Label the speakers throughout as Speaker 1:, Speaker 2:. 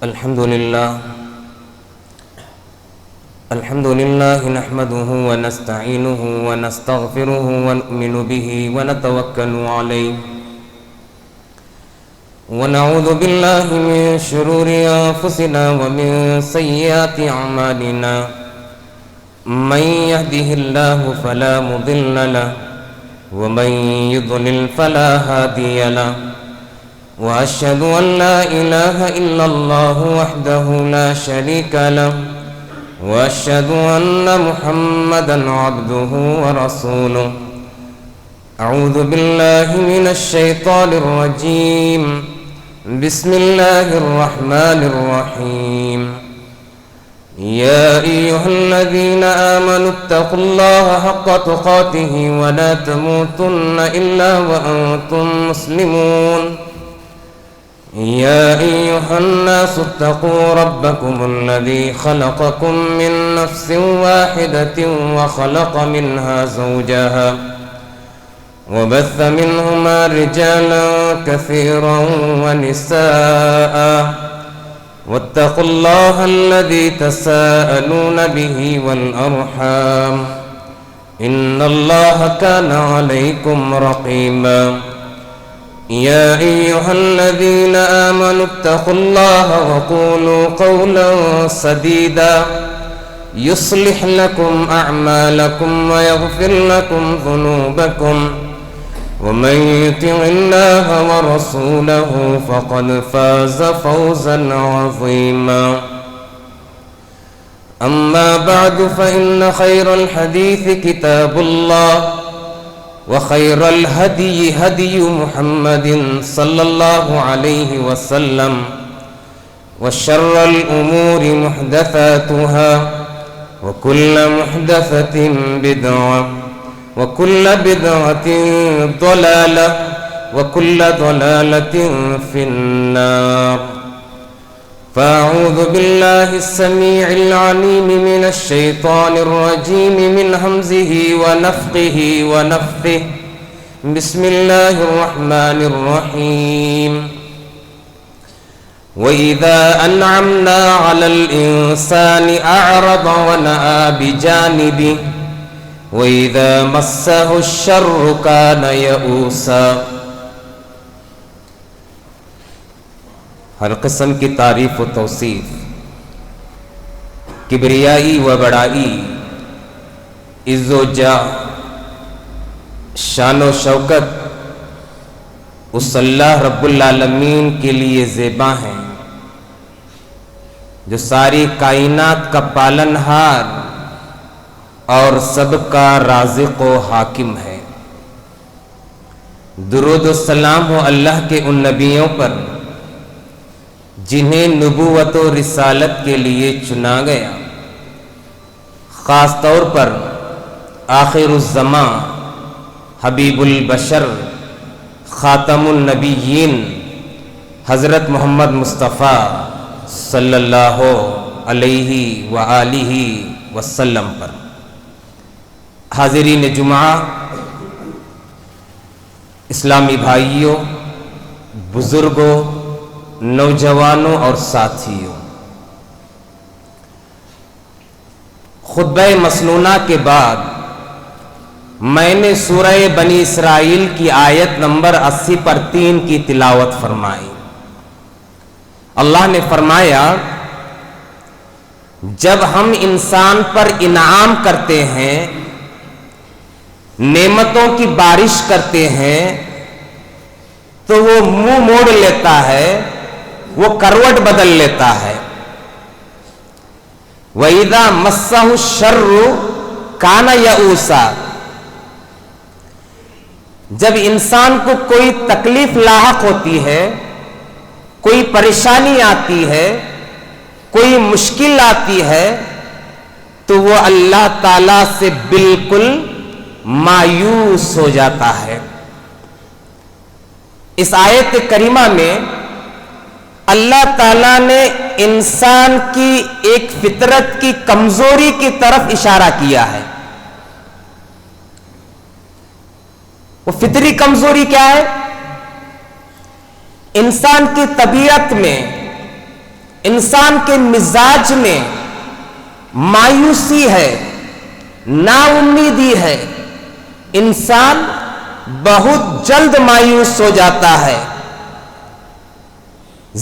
Speaker 1: الحمد لله نحمده ونستعينه ونستغفره ونؤمن به ونتوكل عليه ونعوذ بالله من شرور أنفسنا ومن سيئات أعمالنا من يهده الله فلا مضل له ومن يضلل فلا هادي له وأشهد أن لا إله إلا الله وحده لا شريك له وأشهد أن محمدا عبده ورسوله أعوذ بالله من الشيطان الرجيم بسم الله الرحمن الرحيم يا أيها الذين آمنوا اتقوا الله حق تقاته ولا تموتن إلا وأنتم مسلمون يا أيها الناس اتقوا ربكم الذي خلقكم من نفس واحدة وخلق منها زوجها وبث منهما رجالا كثيرا ونساء واتقوا الله الذي تساءلون به والأرحام إن الله كان عليكم رقيبا يا أيها الذين آمنوا اتقوا الله وقولوا قولا سديدا يصلح لكم أعمالكم ويغفر لكم ذنوبكم ومن يطع الله ورسوله فقد فاز فوزا عظيما أما بعد فإن خير الحديث كتاب الله وخير الهدي هدي محمد صلى الله عليه وسلم وشر الأمور محدثاتها وكل محدثة بدعة وكل بدعة ضلالة وكل ضلالة في النار فأعوذ بالله السميع العليم من الشيطان الرجيم من همزه ونفخه ونفثه بسم الله الرحمن الرحيم وإذا أنعمنا على الإنسان أعرض ونأى بجانبه وإذا مسه الشر كان يئوسا ہر قسم کی تعریف و توصیف، کبریائی و بڑائی، عز و جاہ، شان و شوکت اس اللہ رب العالمین کے لیے زیبا ہیں جو ساری کائنات کا پالن ہار اور سب کا رازق و حاکم ہے۔ درود و سلام ہو اللہ کے ان نبیوں پر جنہیں نبوت و رسالت کے لیے چنا گیا، خاص طور پر آخر الزمان حبیب البشر خاتم النبیین حضرت محمد مصطفیٰ صلی اللہ علیہ وآلہ وسلم پر۔ حاضرین جمعہ، اسلامی بھائیوں، بزرگوں، نوجوانوں اور ساتھیوں، خطبہ مسنونہ کے بعد میں نے سورہ بنی اسرائیل کی آیت نمبر 80 پر 3 کی تلاوت فرمائی۔ اللہ نے فرمایا، جب ہم انسان پر انعام کرتے ہیں، نعمتوں کی بارش کرتے ہیں، تو وہ منہ موڑ لیتا ہے، وہ کروٹ بدل لیتا ہے۔ وَإِذَا مَسَّهُ الشَّرُّ كَانَ يَئُوسًا، جب انسان کو کوئی تکلیف لاحق ہوتی ہے، کوئی پریشانی آتی ہے، کوئی مشکل آتی ہے، تو وہ اللہ تعالی سے بالکل مایوس ہو جاتا ہے۔ اس آیت کریمہ میں اللہ تعالیٰ نے انسان کی ایک فطرت کی کمزوری کی طرف اشارہ کیا ہے۔ وہ فطری کمزوری کیا ہے؟ انسان کی طبیعت میں انسان کے مزاج میں مایوسی ہے، نا امیدی ہے، انسان بہت جلد مایوس ہو جاتا ہے۔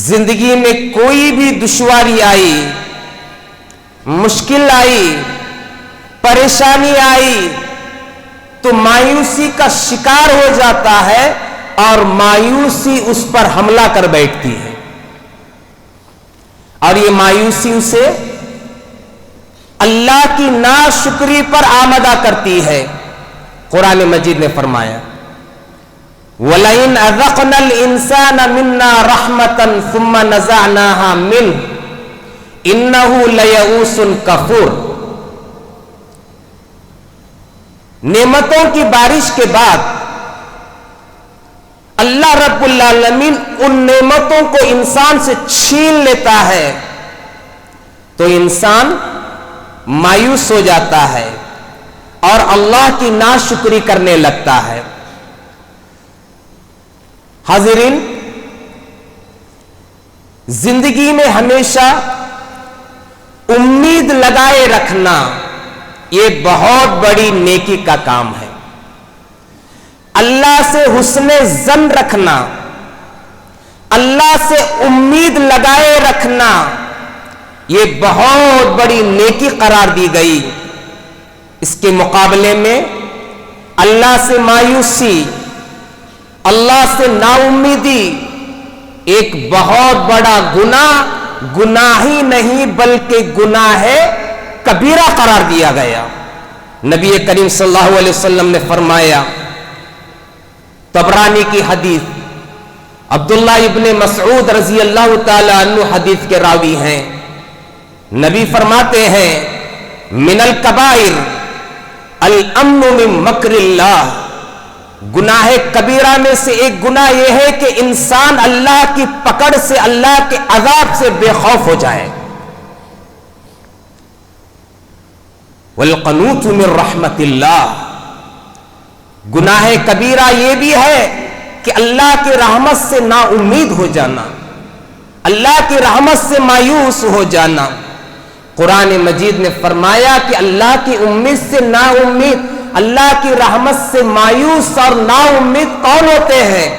Speaker 1: زندگی میں کوئی بھی دشواری آئی، مشکل آئی، پریشانی آئی تو مایوسی کا شکار ہو جاتا ہے اور مایوسی اس پر حملہ کر بیٹھتی ہے، اور یہ مایوسی اسے اللہ کی ناشکری پر آمادہ کرتی ہے۔ قرآن مجید نے فرمایا وَلَئِنْ أَذَقْنَا الْإِنسَانَ مِنَّا رَحْمَةً ثُمَّ نَزَعْنَاهَا مِنْهُ إِنَّهُ لَيَئُوسٌ كَفُورٌ۔ نعمتوں کی بارش کے بعد اللہ رب العالمین ان نعمتوں کو انسان سے چھین لیتا ہے تو انسان مایوس ہو جاتا ہے اور اللہ کی ناشکری کرنے لگتا ہے۔ حاضرین، زندگی میں ہمیشہ امید لگائے رکھنا یہ بہت بڑی نیکی کا کام ہے۔ اللہ سے حسن ظن رکھنا، اللہ سے امید لگائے رکھنا یہ بہت بڑی نیکی قرار دی گئی۔ اس کے مقابلے میں اللہ سے مایوسی، اللہ سے نا امیدی ایک بہت بڑا گناہ ہی نہیں بلکہ گناہ کبیرہ قرار دیا گیا۔ نبی کریم صلی اللہ علیہ وسلم نے فرمایا، طبرانی کی حدیث، عبداللہ ابن مسعود رضی اللہ تعالی عنہ حدیث کے راوی ہیں، نبی فرماتے ہیں من الکبائر الامن من مکر اللہ، گناہ کبیرہ میں سے ایک گناہ یہ ہے کہ انسان اللہ کی پکڑ سے، اللہ کے عذاب سے بے خوف ہو جائے۔ والقنوط من رحمت اللہ، گناہ کبیرہ یہ بھی ہے کہ اللہ کی رحمت سے نا امید ہو جانا، اللہ کی رحمت سے مایوس ہو جانا۔ قرآن مجید نے فرمایا کہ اللہ کی امید سے نا امید، اللہ کی رحمت سے مایوس اور نا امید کون ہوتے ہیں؟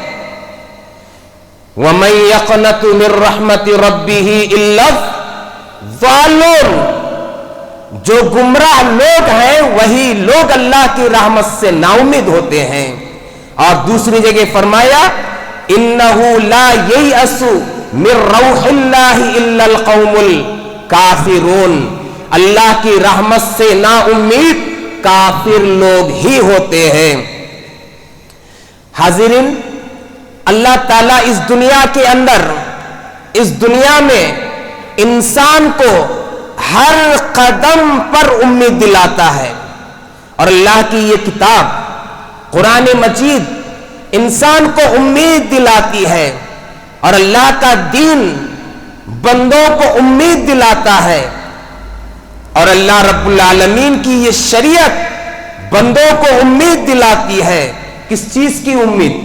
Speaker 1: وَمَن يَقْنَطُ مِن رَحْمَةِ رَبِّهِ إِلَّا الضَّالُّونَ، جو گمراہ لوگ ہیں وہی لوگ اللہ کی رحمت سے نا امید ہوتے ہیں۔ اور دوسری جگہ فرمایا إِنَّهُ لَا يَيْأَسُ مِن رَوْحِ اللَّهِ إِلَّا الْقَوْمُ الْكَافِرُونَ، اللہ کی رحمت سے نا امید کافر لوگ ہی ہوتے ہیں۔ حاضرین، اللہ تعالیٰ اس دنیا کے اندر، اس دنیا میں انسان کو ہر قدم پر امید دلاتا ہے، اور اللہ کی یہ کتاب قرآن مجید انسان کو امید دلاتی ہے، اور اللہ کا دین بندوں کو امید دلاتا ہے، اور اللہ رب العالمین کی یہ شریعت بندوں کو امید دلاتی ہے۔ کس چیز کی امید؟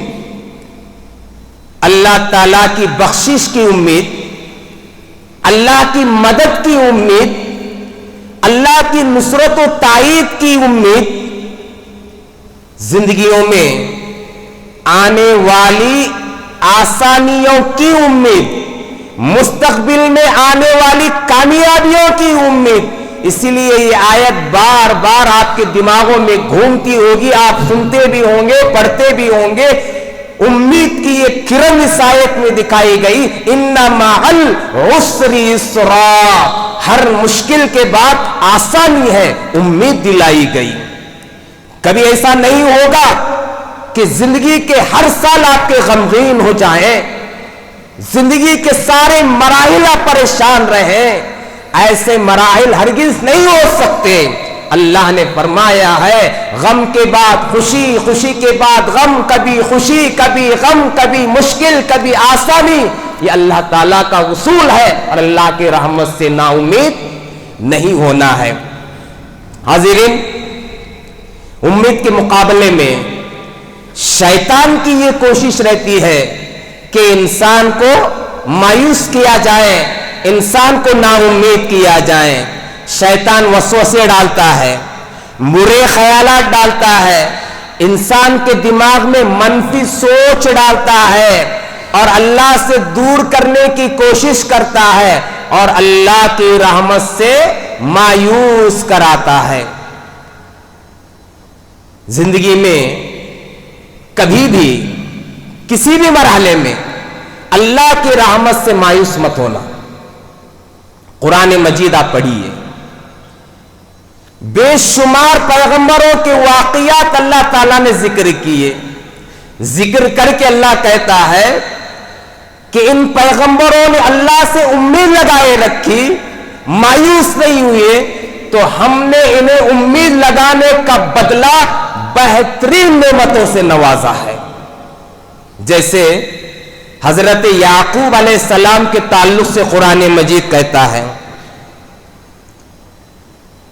Speaker 1: اللہ تعالیٰ کی بخشش کی امید، اللہ کی مدد کی امید، اللہ کی نصرت و تائید کی امید، زندگیوں میں آنے والی آسانیوں کی امید، مستقبل میں آنے والی کامیابیوں کی امید۔ اسی لیے یہ آیت بار بار آپ کے دماغوں میں گھومتی ہوگی، آپ سنتے بھی ہوں گے، پڑھتے بھی ہوں گے۔ امید کی یہ کرن اس آیت میں دکھائی گئی، ان مع العسر یسرا، ہر مشکل کے بعد آسانی ہے، امید دلائی گئی۔ کبھی ایسا نہیں ہوگا کہ زندگی کے ہر سال آپ کے غمگین ہو جائیں، زندگی کے سارے مراحل آپ پریشان رہیں، ایسے مراحل ہرگز نہیں ہو سکتے۔ اللہ نے فرمایا ہے غم کے بعد خوشی، خوشی کے بعد غم، کبھی خوشی کبھی غم، کبھی مشکل کبھی آسانی، یہ اللہ تعالیٰ کا اصول ہے، اور اللہ کی رحمت سے نا امید نہیں ہونا ہے۔ حاضرین، امید کے مقابلے میں شیطان کی یہ کوشش رہتی ہے کہ انسان کو مایوس کیا جائے، انسان کو نا امید کیا جائے. شیطان وسوسے ڈالتا ہے, برے خیالات ڈالتا ہے, انسان کے دماغ میں منفی سوچ ڈالتا ہے اور اللہ سے دور کرنے کی کوشش کرتا ہے اور اللہ کی رحمت سے مایوس کراتا ہے. زندگی میں کبھی بھی کسی بھی مرحلے میں اللہ کی رحمت سے مایوس مت ہونا. قرآن مجید آپ پڑھیے, بے شمار پیغمبروں کے واقعات اللہ تعالیٰ نے ذکر کیے. ذکر کر کے اللہ کہتا ہے کہ ان پیغمبروں نے اللہ سے امید لگائے رکھی, مایوس نہیں ہوئے, تو ہم نے انہیں امید لگانے کا بدلہ بہترین نعمتوں سے نوازا ہے. جیسے حضرت یعقوب علیہ السلام کے تعلق سے قرآن مجید کہتا ہے,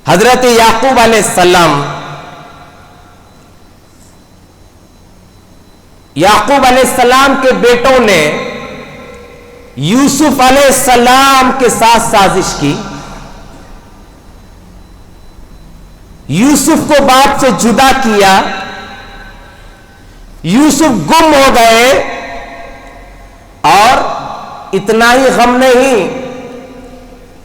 Speaker 1: حضرت یعقوب علیہ السلام, یعقوب علیہ السلام کے بیٹوں نے یوسف علیہ السلام کے ساتھ سازش کی. یوسف کو باپ سے جدا کیا, یوسف گم ہو گئے, اور اتنا ہی غم نہیں,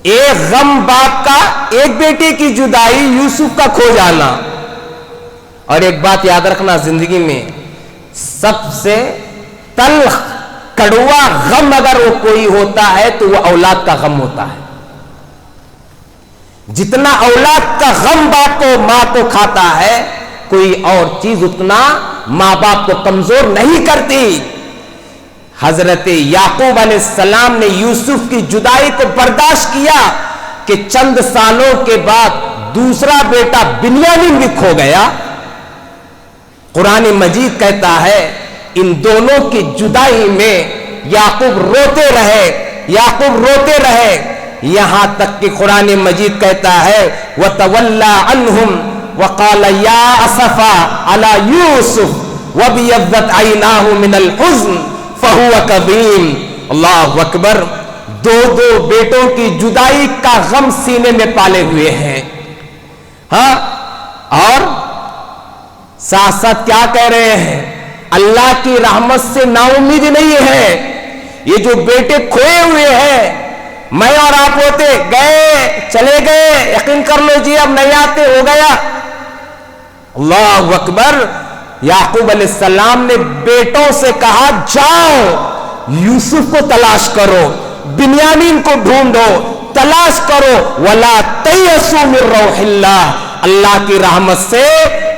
Speaker 1: ایک غم باپ کا, ایک بیٹے کی جدائی, یوسف کا کھو جانا. اور ایک بات یاد رکھنا, زندگی میں سب سے تلخ کڑوا غم اگر وہ کوئی ہوتا ہے تو وہ اولاد کا غم ہوتا ہے. جتنا اولاد کا غم باپ کو ماں کو کھاتا ہے, کوئی اور چیز اتنا ماں باپ کو کمزور نہیں کرتی. حضرت یعقوب علیہ السلام نے یوسف کی جدائی کو برداشت کیا کہ چند سالوں کے بعد دوسرا بیٹا بنیامین بھی کھو گیا. قرآن مجید کہتا ہے ان دونوں کی جدائی میں یعقوب روتے رہے, یعقوب روتے رہے, یہاں تک کہ قرآن مجید کہتا ہے وَتَوَلَّى عَنْهُمْ وَقَالَ يَا أَسَفَا عَلَى يُوسُفَ وَابْيَضَّتْ عَيْنَاهُ مِنَ الْحُزْنِ فَهُوَ كَظِيمٌ. اللہ اکبر, دو بیٹوں کی جدائی کا غم سینے میں پالے ہوئے ہیں. ہاں, اور ساتھ ساتھ کیا کہہ رہے ہیں, اللہ کی رحمت سے نا امید نہیں ہے. یہ جو بیٹے کھوئے ہوئے ہیں, میں اور آپ ہوتے گئے چلے گئے, یقین کر لو جی اب نہیں آتے, ہو گیا. اللہ اکبر. یعقوب علیہ السلام نے بیٹوں سے کہا جاؤ یوسف کو تلاش کرو, بنیامین کو ڈھونڈو, تلاش کرو. وَلَا تَيْأَسُوا مِن رَوْحِ اللَّهِ, اللہ کی رحمت سے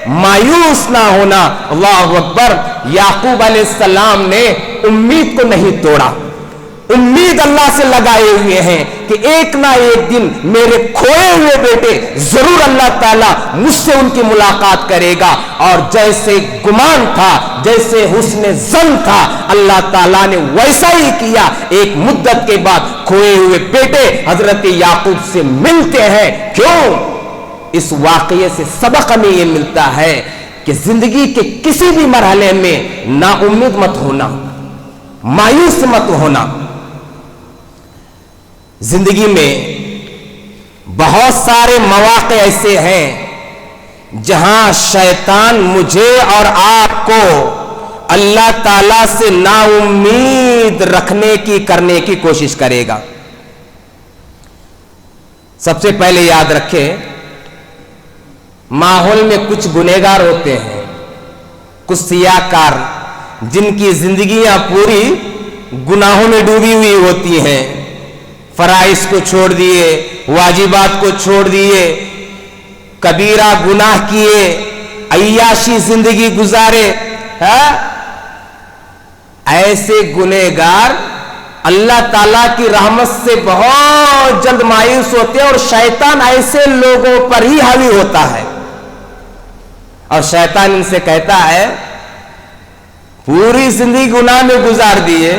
Speaker 1: مایوس نہ ہونا. اللہ اکبر. یعقوب علیہ السلام نے امید کو نہیں توڑا, امید اللہ سے لگائے ہوئے ہیں کہ ایک نہ ایک دن میرے کھوئے ہوئے بیٹے ضرور اللہ تعالیٰ مجھ سے ان کی ملاقات کرے گا. اور جیسے گمان تھا, جیسے حسن ظن تھا, اللہ تعالیٰ نے ویسا ہی کیا. ایک مدت کے بعد کھوئے ہوئے بیٹے حضرت یعقوب سے ملتے ہیں. کیوں؟ اس واقعے سے سبق ہمیں یہ ملتا ہے کہ زندگی کے کسی بھی مرحلے میں نا امید مت ہونا, مایوس مت ہونا. زندگی میں بہت سارے مواقع ایسے ہیں جہاں شیطان مجھے اور آپ کو اللہ تعالی سے نا امید رکھنے کی, کرنے کی کوشش کرے گا. سب سے پہلے یاد رکھیں, ماحول میں کچھ گنہگار ہوتے ہیں, کچھ سیاہکار, جن کی زندگیاں پوری گناہوں میں ڈوبی ہوئی ہوتی ہیں. فرائض کو چھوڑ دیے, واجبات کو چھوڑ دیے, کبیرہ گناہ کیے, عیاشی زندگی گزارے. ایسے گنہگار اللہ تعالیٰ کی رحمت سے بہت جلد مایوس ہوتے ہیں, اور شیطان ایسے لوگوں پر ہی حاوی ہوتا ہے. اور شیطان ان سے کہتا ہے پوری زندگی گناہ میں گزار دیے,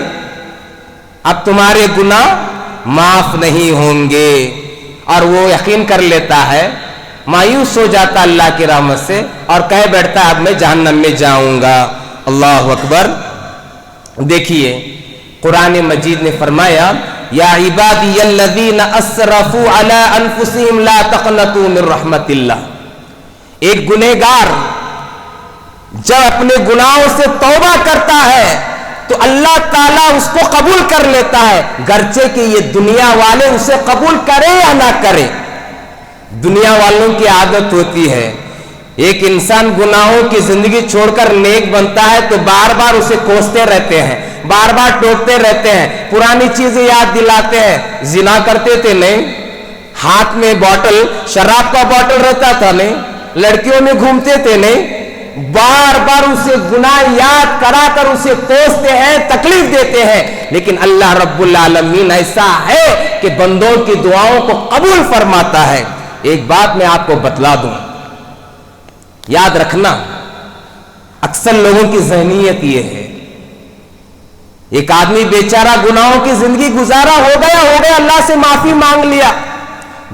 Speaker 1: اب تمہارے گناہ معاف نہیں ہوں گے. اور وہ یقین کر لیتا ہے, مایوس ہو جاتا اللہ کی رحمت سے, اور کہہ بیٹھتا اب میں جہنم میں جاؤں گا. اللہ اکبر. دیکھیے قرآن مجید نے فرمایا یا عبادی الذین اسرفوا علی انفسہم لا تقنطوا من رحمت اللہ. ایک گنہگار جب اپنے گناہوں سے توبہ کرتا ہے تو اللہ تعالیٰ اس کو قبول کر لیتا ہے، گرچہ کہ یہ دنیا والے اسے قبول کرے یا نہ کرے. دنیا والوں کی عادت ہوتی ہے، ایک انسان گناہوں کی زندگی چھوڑ کر نیک بنتا ہے تو بار بار اسے کوستے رہتے ہیں، بار بار ٹوکتے رہتے ہیں، پرانی چیزیں یاد دلاتے ہیں. زنا کرتے تھے نہیں، ہاتھ میں بوٹل، شراب کا بوٹل رہتا تھا نہیں، لڑکیوں میں گھومتے تھے نہیں، بار بار اسے گناہ یاد کرا کر اسے کوستے ہیں، تکلیف دیتے ہیں. لیکن اللہ رب العالمین ایسا ہے کہ بندوں کی دعاؤں کو قبول فرماتا ہے. ایک بات میں آپ کو بتلا دوں، یاد رکھنا، اکثر لوگوں کی ذہنیت یہ ہے، ایک آدمی بیچارہ گناہوں کی زندگی گزارا، ہو گیا اللہ سے معافی مانگ لیا،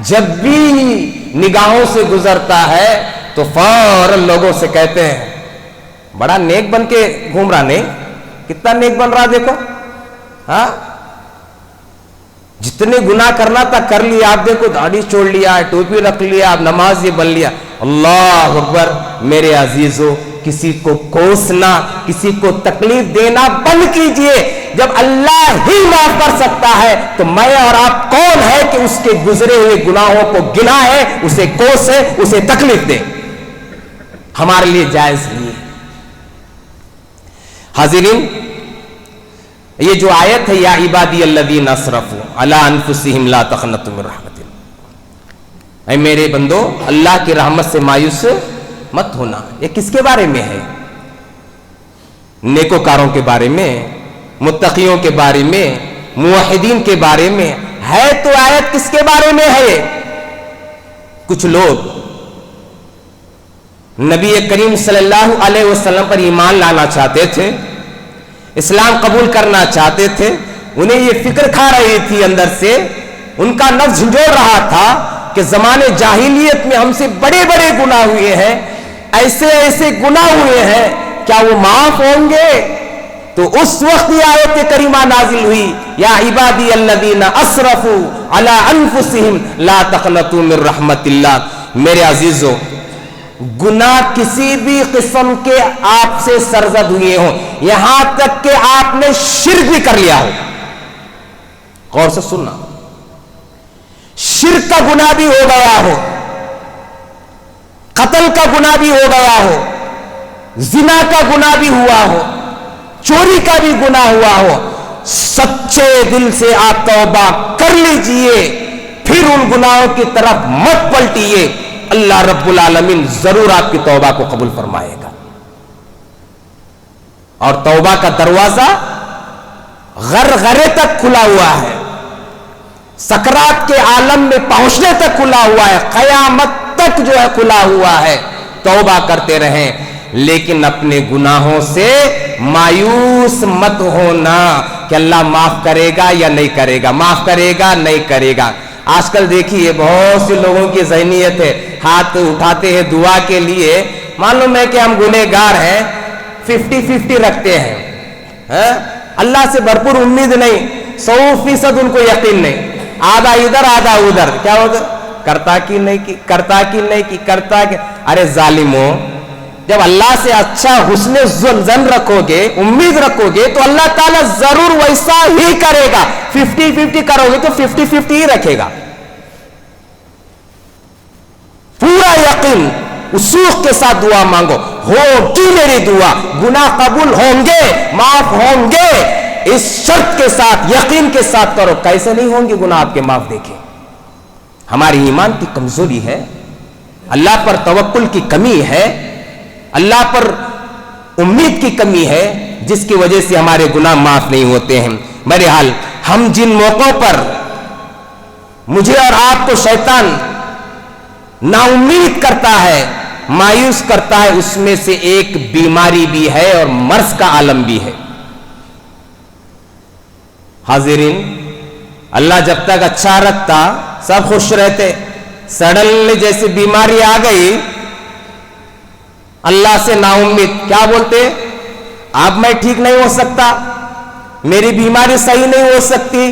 Speaker 1: جب بھی نگاہوں سے گزرتا ہے تو فوراً لوگوں سے کہتے ہیں بڑا نیک بن کے گھوم رہا، نہیں کتنا نیک بن رہا دیکھو، ہاں جتنے گناہ کرنا تھا کر لیا، آپ دیکھو داڑھی چھوڑ لیا، ٹوپی رکھ لیا، اب نماز یہ بن لیا. اللہ اکبر. میرے عزیزو، کسی کو کوسنا، کسی کو تکلیف دینا بند کیجئے. جب اللہ ہی معاف کر سکتا ہے تو میں اور آپ کون ہے کہ اس کے گزرے ہوئے گناہوں کو گنا ہے، اسے کوسے، اسے تکلیف دے؟ ہمارے لیے جائز نہیں ہے. حاضرین، یہ جو آیت ہے یا عبادی الذین اسرفوا علی انفسہم لا تقنطوا من رحمت اللہ، اے میرے بندو اللہ کی رحمت سے مایوس مت ہونا. یہ کس کے بارے میں ہے؟ نیکوکاروں کے بارے میں، متقیوں کے بارے میں، موحدین کے بارے میں ہے. تو آیت کس کے بارے میں ہے؟ کچھ لوگ نبی کریم صلی اللہ علیہ وسلم پر ایمان لانا چاہتے تھے، اسلام قبول کرنا چاہتے تھے، انہیں یہ فکر کھا رہی تھی اندر سے، ان کا نفس جھنجھوڑ رہا تھا کہ زمانے جاہلیت میں ہم سے بڑے بڑے گناہ ہوئے ہیں، ایسے ایسے گناہ ہوئے ہیں، کیا وہ معاف ہوں گے؟ تو اس وقت یہ آیت کریمہ نازل ہوئی، یا عبادی الذین اسرفوا علی انفسہم لا تقنطوا من رحمت اللہ. میرے عزیزو، گناہ کسی بھی قسم کے آپ سے سرزد ہوئے ہوں، یہاں تک کہ آپ نے شرک بھی کر لیا ہو، غور سے سننا، شرک کا گناہ بھی ہو گیا ہو، قتل کا گناہ بھی ہو گیا ہو، زنا کا گناہ بھی ہوا ہو، چوری کا بھی گناہ ہوا ہو، سچے دل سے آپ توبہ کر لیجئے، پھر ان گناہوں کی طرف مت پلٹیے. اللہ رب العالمین ضرور آپ کی توبہ کو قبول فرمائے گا. اور توبہ کا دروازہ غرغرے تک کھلا ہوا ہے، سکرات کے عالم میں پہنچنے تک کھلا ہوا ہے، قیامت تک جو ہے کھلا ہوا ہے. توبہ کرتے رہیں، لیکن اپنے گناہوں سے مایوس مت ہونا کہ اللہ معاف کرے گا یا نہیں کرے گا، معاف کرے گا نہیں کرے گا. آج کل دیکھیے بہت سے لوگوں کی ذہنیت ہے، ہاتھ اٹھاتے ہیں دعا کے لیے، معلوم ہے کہ ہم گنہگار ہیں، 50-50 رکھتے ہیں، اللہ سے بھرپور امید نہیں، 100% ان کو یقین نہیں، آدھا ادھر آدھا ادھر. کیا ہوگا؟ کرتا کی نہیں کی، کرتا کی نہیں کی، کرتا کی. ارے ظالموں، جب اللہ سے اچھا حسن ظن رکھو گے، امید رکھو گے تو اللہ تعالیٰ ضرور ویسا ہی کرے گا. 50-50 کرو گے تو 50-50 ہی رکھے گا. پورا یقین، وثوق کے ساتھ دعا مانگو، ہوگی میری دعا، گناہ قبول ہوں گے، معاف ہوں گے، اس شرط کے ساتھ، یقین کے ساتھ کرو. کیسے نہیں ہوں گے گناہ آپ کے معاف؟ دیکھیں، ہماری ایمان کی کمزوری ہے، اللہ پر توکل کی کمی ہے، اللہ پر امید کی کمی ہے، جس کی وجہ سے ہمارے گناہ معاف نہیں ہوتے ہیں. بہرحال ہم جن موقعوں پر مجھے اور آپ کو شیطان نا امید کرتا ہے، مایوس کرتا ہے، اس میں سے ایک بیماری بھی ہے اور مرض کا عالم بھی ہے. حاضرین، اللہ جب تک اچھا رکھتا سب خوش رہتے، سڈنلی جیسے بیماری آ گئی، اللہ سے نا امید، کیا بولتے؟ اب میں ٹھیک نہیں ہو سکتا، میری بیماری صحیح نہیں ہو سکتی،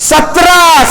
Speaker 1: 17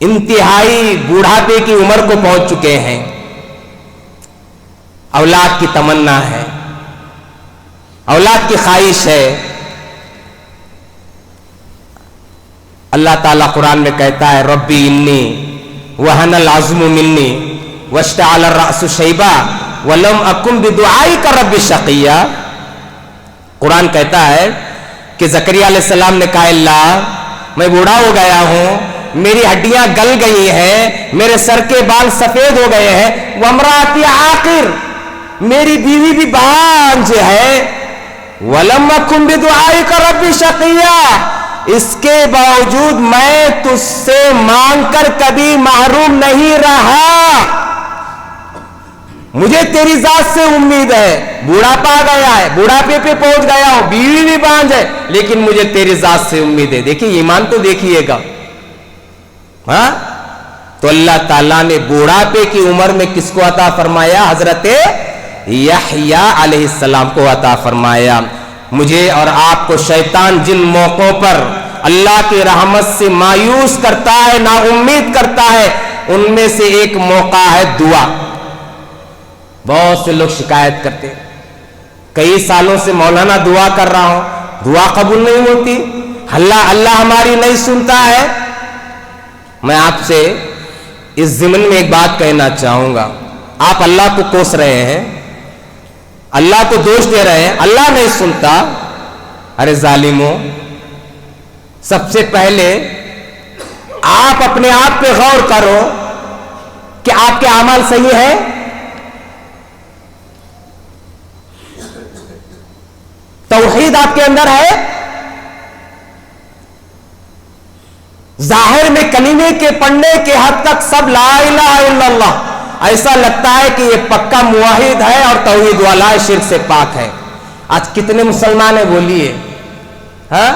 Speaker 1: انتہائی بوڑھاپے کی عمر کو پہنچ چکے ہیں، اولاد کی تمنا ہے، اولاد کی خواہش ہے. اللہ تعالیٰ قرآن میں کہتا ہے ربی انی وہن العظم منی واشتعل الرأس شیبا ولم اکن بدعائک رب شقیا. قرآن کہتا ہے کہ زکریا علیہ السلام نے کہا اللہ میں بوڑھا ہو گیا ہوں، میری ہڈیاں گل گئی ہیں، میرے سر کے بال سفید ہو گئے ہیں، وامرأتی عاقر، میری بیوی بھی بانجھ ہے، ولم اکن بدعائک رب شقیا، اس کے باوجود میں تجھ سے مانگ کر کبھی محروم نہیں رہا، مجھے تیری ذات سے امید ہے. بوڑھاپا آ گیا ہے، بوڑھاپے پہ پہنچ گیا ہوں، بیوی بھی بانجھ ہے، لیکن مجھے تیری ذات سے امید ہے. دیکھیے ایمان تو دیکھیے گا. ہاں تو اللہ تعالیٰ نے بوڑھاپے کی عمر میں کس کو عطا فرمایا؟ حضرت یحییٰ علیہ السلام کو عطا فرمایا. مجھے اور آپ کو شیطان جن موقعوں پر اللہ کی رحمت سے مایوس کرتا ہے، نا امید کرتا ہے، ان میں سے ایک موقع ہے دعا. بہت سے لوگ شکایت کرتے کئی سالوں سے مولانا دعا کر رہا ہوں، دعا قبول نہیں ہوتی، اللہ ہماری نہیں سنتا ہے. میں آپ سے اس ضمن میں ایک بات کہنا چاہوں گا. آپ اللہ کو کوس رہے ہیں، اللہ کو دوش دے رہے ہیں، اللہ نہیں سنتا. ارے ظالموں، سب سے پہلے آپ اپنے آپ پہ غور کرو کہ آپ کے اعمال صحیح ہیں. توحید آپ کے اندر ہے؟ ظاہر میں کلمے کے پڑھنے کے حد تک سب لا الہ الا اللہ، ایسا لگتا ہے کہ یہ پکا موحد ہے اور توحید والا ہے، شرک سے پاک ہے. آج کتنے مسلمان ہیں بولیے، ہاں،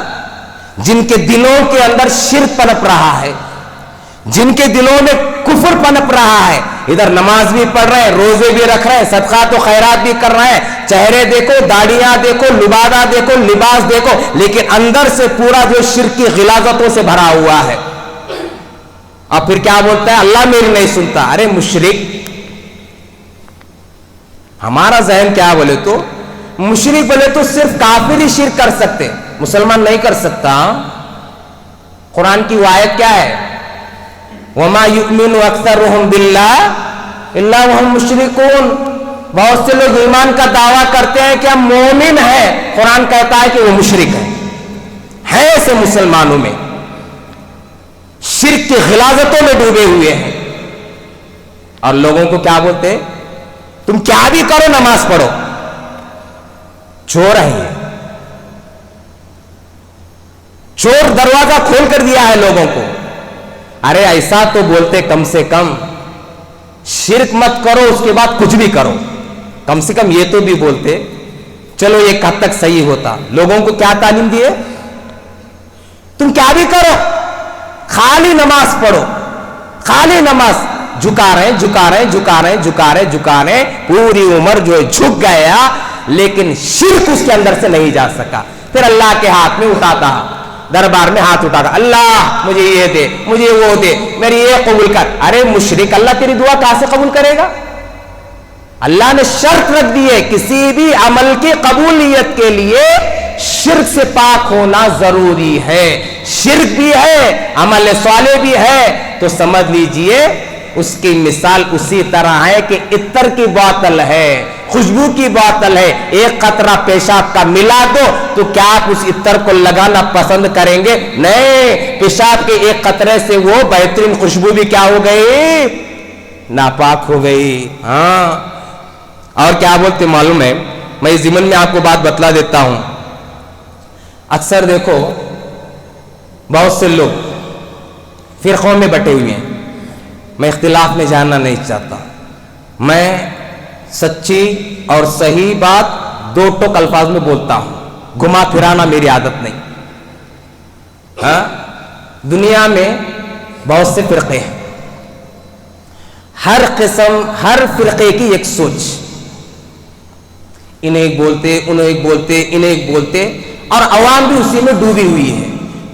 Speaker 1: جن کے دلوں کے اندر شرک پنپ رہا ہے، جن کے دلوں میں کفر پنپ رہا ہے. ادھر نماز بھی پڑھ رہے ہیں، روزے بھی رکھ رہے ہیں، صدقات و خیرات بھی کر رہے ہیں، چہرے دیکھو، داڑیاں دیکھو، لبادہ دیکھو، لباس دیکھو، لیکن اندر سے پورا جو شرک کی غلاظتوں سے بھرا ہوا ہے. اور پھر کیا بولتا ہے؟ اللہ میری نہیں سنتا. ارے مشرک، ہمارا ذہن کیا بولے تو مشرک بولے تو صرف کافر ہی شرک کر سکتے، مسلمان نہیں کر سکتا. قرآن کی آیت کیا ہے؟ وَمَا يُؤْمِنُ أَكْثَرُهُمْ بِاللَّهِ إِلَّا وَهُمْ مُشْرِكُونَ. بہت سے لوگ ایمان کا دعویٰ کرتے ہیں کہ ہم مومن ہیں، قرآن کہتا ہے کہ وہ مشرک ہیں ایسے مسلمانوں میں شرک کی غلاظتوں میں ڈوبے ہوئے ہیں. اور لوگوں کو کیا بولتے؟ تم کیا بھی کرو، نماز پڑھو. چور ہیں، چور دروازہ کھول کر دیا ہے لوگوں کو. ارے ایسا تو بولتے کم سے کم شرک مت کرو، اس کے بعد کچھ بھی کرو، کم سے کم یہ تو بھی بولتے. چلو ایک حد تک صحیح ہوتا. لوگوں کو کیا تعلیم دیے؟ تم کیا بھی کرو، خالی نماز پڑھو، خالی نماز. جھکا رہے پوری عمر جو ہے جھک گیا، لیکن شرک اس کے اندر سے نہیں جا سکا. پھر اللہ کے ہاتھ میں اٹھاتا، دربار میں ہاتھ اٹھاتا، اللہ مجھے یہ دے، مجھے وہ دے، میری یہ قبول کر. ارے مشرک، اللہ تیری دعا کہاں سے قبول کرے گا؟ اللہ نے شرط رکھ دی ہے، کسی بھی عمل کی قبولیت کے لیے شرک سے پاک ہونا ضروری ہے. شرک بھی ہے، عمل صالح بھی ہے. تو سمجھ لیجئے اس کی مثال اسی طرح ہے کہ عطر کی بوتل ہے، خوشبو کی بوتل ہے، ایک قطرہ پیشاب کا ملا دو تو کیا آپ اس عطر کو لگانا پسند کریں گے؟ نہیں، پیشاب کے ایک قطرے سے وہ بہترین خوشبو بھی کیا ہو گئی؟ ناپاک ہو گئی. ہاں، اور کیا بولتے معلوم ہے؟ میں اس ضمن میں آپ کو بات بتلا دیتا ہوں. اکثر دیکھو بہت سے لوگ فرقوں میں بٹے ہوئے ہیں. میں اختلاف میں جاننا نہیں چاہتا، میں سچی اور صحیح بات دو ٹوک الفاظ میں بولتا ہوں، گھما پھرانا میری عادت نہیں. ہاں، دنیا میں بہت سے فرقے ہیں، ہر قسم، ہر فرقے کی ایک سوچ، انہیں ایک بولتے، انہیں ایک بولتے، انہیں ایک بولتے، اور عوام بھی اسی میں ڈوبی ہوئی ہے.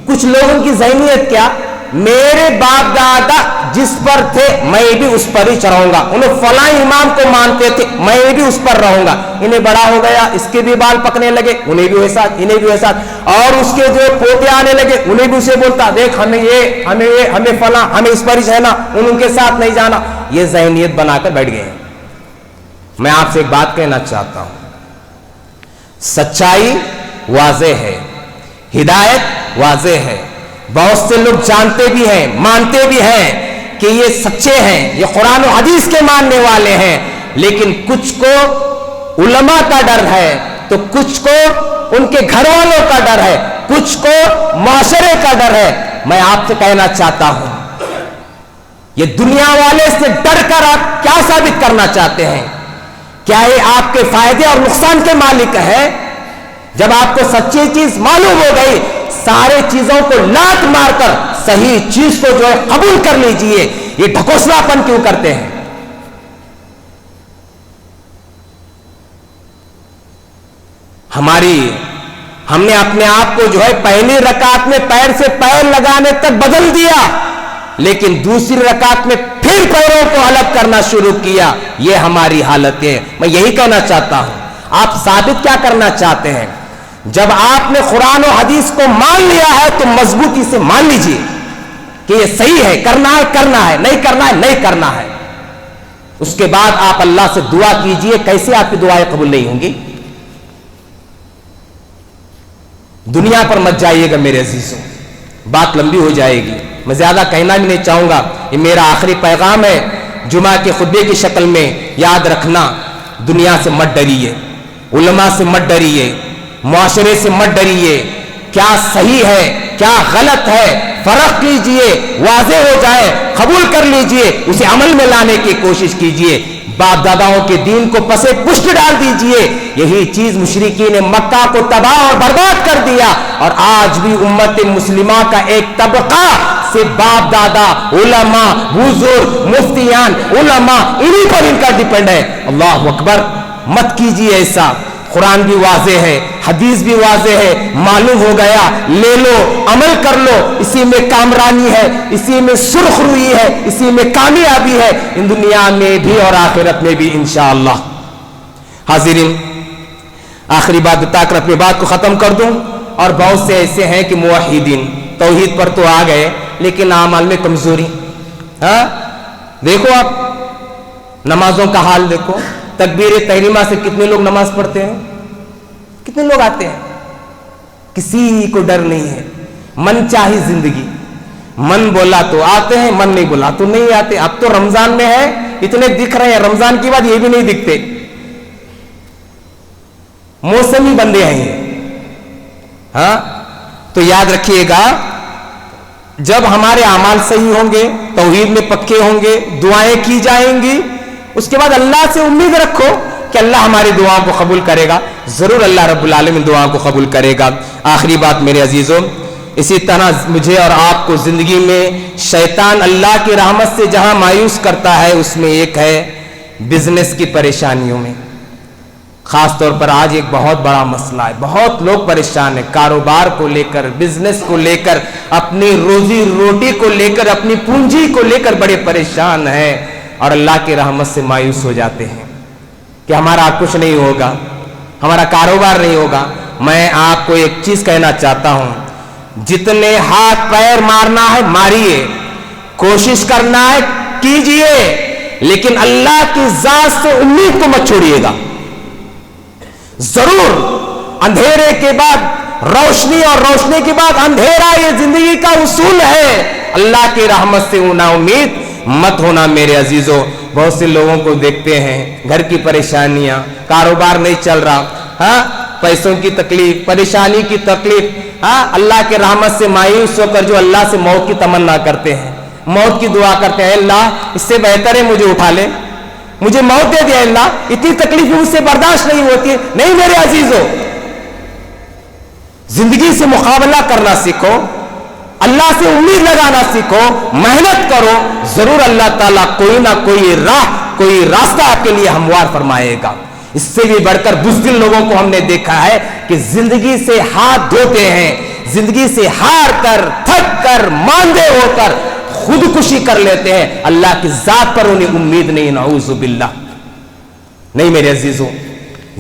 Speaker 1: کچھ لوگوں کی ذہنیت کیا، میرے باپ دادا جس پر تھے میں بھی اس پر ہی چڑھوں گا، انہیں فلاں امام کو مانتے تھے میں بھی اس پر رہوں گا، انہیں بڑا ہو گیا اس کے بھی بال پکنے لگے انہیں بھی ویسا انہیں بھی ویسا، اور اس کے جو پوتے آنے لگے انہیں بھی اسے بولتا دیکھ ہمیں فلاں ہمیں اس پر ہی رہنا، ان کے ساتھ نہیں جانا. یہ ذہنیت بنا کر بیٹھ گئے ہیں. میں آپ سے ایک بات کہنا چاہتا ہوں، سچائی واضح ہے، ہدایت واضح ہے. بہت سے لوگ جانتے بھی ہیں مانتے بھی ہیں کہ یہ سچے ہیں، یہ قرآن و حدیث کے ماننے والے ہیں، لیکن کچھ کو علماء کا ڈر ہے تو کچھ کو ان کے گھر والوں کا ڈر ہے، کچھ کو معاشرے کا ڈر ہے. میں آپ سے کہنا چاہتا ہوں یہ دنیا والے سے ڈر کر آپ کیا ثابت کرنا چاہتے ہیں؟ کیا یہ آپ کے فائدے اور نقصان کے مالک ہے؟ جب آپ کو سچی چیز معلوم ہو گئی سارے چیزوں کو لات مار کر صحیح چیز کو جو ہے قبول کر لیجئے. یہ ڈھکوسلا پن کیوں کرتے ہیں؟ ہم نے اپنے آپ کو جو ہے پہلی رکعت میں پیر سے پیر لگانے تک بدل دیا، لیکن دوسری رکعت میں پھر پیروں کو الگ کرنا شروع کیا. یہ ہماری حالت ہے. میں یہی کہنا چاہتا ہوں، آپ ثابت کیا کرنا چاہتے ہیں؟ جب آپ نے قرآن و حدیث کو مان لیا ہے تو مضبوطی سے مان لیجئے کہ یہ صحیح ہے، کرنا ہے، نہیں کرنا ہے نہیں کرنا ہے. اس کے بعد آپ اللہ سے دعا کیجئے. کیسے آپ کی دعائیں قبول نہیں ہوں گی؟ دنیا پر مت جائیے گا میرے عزیزوں، بات لمبی ہو جائے گی. میں زیادہ کہنا بھی نہیں چاہوں گا. یہ میرا آخری پیغام ہے جمعہ کے خطبے کی شکل میں. یاد رکھنا، دنیا سے مت ڈریے، علماء سے مت ڈریے، معاشرے سے مت ڈریے. کیا صحیح ہے کیا غلط ہے فرق کیجئے، واضح ہو جائے قبول کر لیجئے، اسے عمل میں لانے کی کوشش کیجئے. باپ داداؤں کے دین کو پسے پشت ڈال دیجئے. یہی چیز مشرکین مکہ کو تباہ اور برباد کر دیا، اور آج بھی امت مسلمہ کا ایک طبقہ سے باپ دادا علماء بزرگ مفتیان علماء انہی پر ان کا ڈیپینڈ ہے. اللہ اکبر. مت کیجئے ایسا. قرآن بھی واضح ہے، حدیث بھی واضح ہے، معلوم ہو گیا لے لو، عمل کر لو. اسی میں کامرانی ہے، اسی میں سرخ روئی ہے، اسی میں کامیابی ہے، ان دنیا میں بھی اور آخرت میں بھی انشاءاللہ. حاضرین، آخری بات بتا کر اپنی بات کو ختم کر دوں. اور بہت سے ایسے ہیں کہ موحدین توحید پر تو آ گئے لیکن اعمال میں کمزوری. دیکھو آپ نمازوں کا حال دیکھو. تکبیر تحریمہ سے کتنے لوگ نماز پڑھتے ہیں، کتنے لوگ آتے ہیں، کسی کو ڈر نہیں ہے. من چاہی زندگی، من بولا تو آتے ہیں، من نہیں بولا تو نہیں آتے. اب تو رمضان میں ہے اتنے دکھ رہے ہیں، رمضان کی بعد یہ بھی نہیں دکھتے. موسمی بندے ہیں یہ. تو یاد رکھیے گا جب ہمارے اعمال صحیح ہوں گے، توحید میں پکے ہوں گے، دعائیں کی جائیں گی، اس کے بعد اللہ سے امید رکھو کہ اللہ ہماری دعاؤں کو قبول کرے گا. ضرور اللہ رب العالمین دعاؤں کو قبول کرے گا. آخری بات میرے عزیزوں، اسی طرح مجھے اور آپ کو زندگی میں شیطان اللہ کی رحمت سے جہاں مایوس کرتا ہے اس میں ایک ہے بزنس کی پریشانیوں میں. خاص طور پر آج ایک بہت بڑا مسئلہ ہے، بہت لوگ پریشان ہیں کاروبار کو لے کر، بزنس کو لے کر، اپنی روزی روٹی کو لے کر، اپنی پونجی کو لے کر بڑے پریشان ہیں اور اللہ کی رحمت سے مایوس ہو جاتے ہیں کہ ہمارا کچھ نہیں ہوگا، ہمارا کاروبار نہیں ہوگا. میں آپ کو ایک چیز کہنا چاہتا ہوں، جتنے ہاتھ پیر مارنا ہے ماریے، کوشش کرنا ہے کیجئے، لیکن اللہ کی ذات سے امید کو مت چھوڑیے گا. ضرور اندھیرے کے بعد روشنی اور روشنی کے بعد اندھیرا، یہ زندگی کا اصول ہے. اللہ کی رحمت سے نا امید مت ہونا میرے عزیزوں. بہت سے لوگوں کو دیکھتے ہیں گھر کی پریشانیاں، کاروبار نہیں چل رہا، پیسوں کی تکلیف، پریشانی کی تکلیف، اللہ کے رحمت سے مایوس ہو کر جو اللہ سے موت کی تمنا کرتے ہیں، موت کی دعا کرتے ہیں، اللہ اس سے بہتر ہے مجھے اٹھا لے، مجھے موت دے دیا اللہ، اتنی تکلیف مجھ سے برداشت نہیں ہوتی. نہیں میرے عزیزوں، زندگی سے مقابلہ کرنا سیکھو، اللہ سے امید لگانا سیکھو، محنت کرو، ضرور اللہ تعالیٰ کوئی نہ کوئی راہ، کوئی راستہ آپ کے لیے ہموار فرمائے گا. اس سے بھی بڑھ کر بزدل لوگوں کو ہم نے دیکھا ہے کہ زندگی سے ہاتھ دھوتے ہیں، زندگی سے ہار کر تھک کر ماندے ہو کر خودکشی کر لیتے ہیں، اللہ کی ذات پر انہیں امید نہیں، نعوذ باللہ۔ نہیں میرے عزیزوں،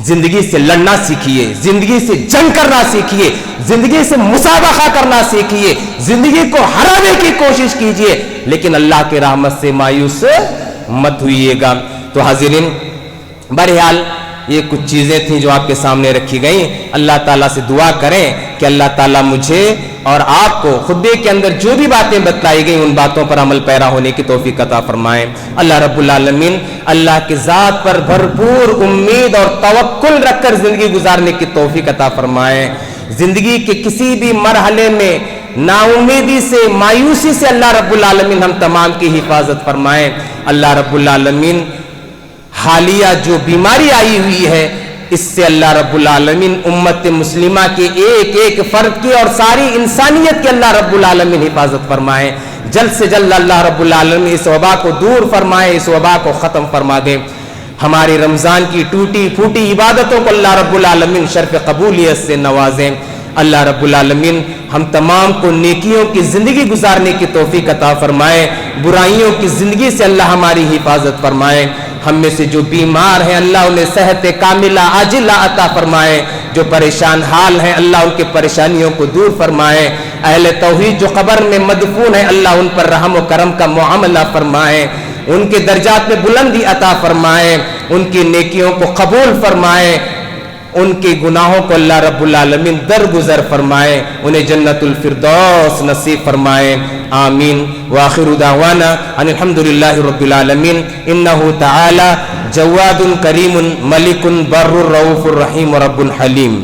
Speaker 1: زندگی سے لڑنا سیکھیے، زندگی سے جنگ کرنا سیکھیے، زندگی سے مسابقہ کرنا سیکھیے، زندگی کو ہرانے کی کوشش کیجیے، لیکن اللہ کی رحمت سے مایوس مت ہوئیے گا۔ تو حاضرین، بہرحال یہ کچھ چیزیں تھیں جو آپ کے سامنے رکھی گئیں۔ اللہ تعالیٰ سے دعا کریں کہ اللہ تعالیٰ مجھے اور آپ کو خطبے کے اندر جو بھی باتیں بتلائی گئیں ان باتوں پر عمل پیرا ہونے کی توفیق عطا فرمائیں۔ اللہ رب العالمین اللہ کی ذات پر بھرپور امید اور توکل رکھ کر زندگی گزارنے کی توفیق عطا فرمائیں۔ زندگی کے کسی بھی مرحلے میں نا امیدی سے، مایوسی سے اللہ رب العالمین ہم تمام کی حفاظت فرمائیں۔ اللہ رب العالمین حالیہ جو بیماری آئی ہوئی ہے اس سے اللہ رب العالمین امت مسلمہ کے ایک ایک فرد کی اور ساری انسانیت کے اللہ رب العالمین حفاظت فرمائیں۔ جلد سے جلد اللہ رب العالمین اس وبا کو دور فرمائے، اس وبا کو ختم فرما دے۔ ہماری رمضان کی ٹوٹی پھوٹی عبادتوں کو اللہ رب العالمین شرف قبولیت سے نوازیں۔ اللہ رب العالمین ہم تمام کو نیکیوں کی زندگی گزارنے کی توفیق عطا فرمائے، برائیوں کی زندگی سے اللہ ہماری حفاظت فرمائے۔ ہم میں سے جو بیمار ہیں اللہ انہیں صحت کاملہ عاجلہ عطا فرمائے، جو پریشان حال ہیں اللہ ان کے پریشانیوں کو دور فرمائے، اہل توحید جو قبر میں مدفون ہیں اللہ ان پر رحم و کرم کا معاملہ فرمائے، ان کے درجات میں بلندی عطا فرمائے، ان کی نیکیوں کو قبول فرمائے، ان کے گناہوں کو اللہ رب العالمین درگزر فرمائے، انہیں جنت الفردوس نصیب فرمائے، آمین۔ وآخر دعوانا ان الحمدللہ رب العالمین، انہ تعالی جواد کریم ملک بر رؤوف رحیم رب حلیم۔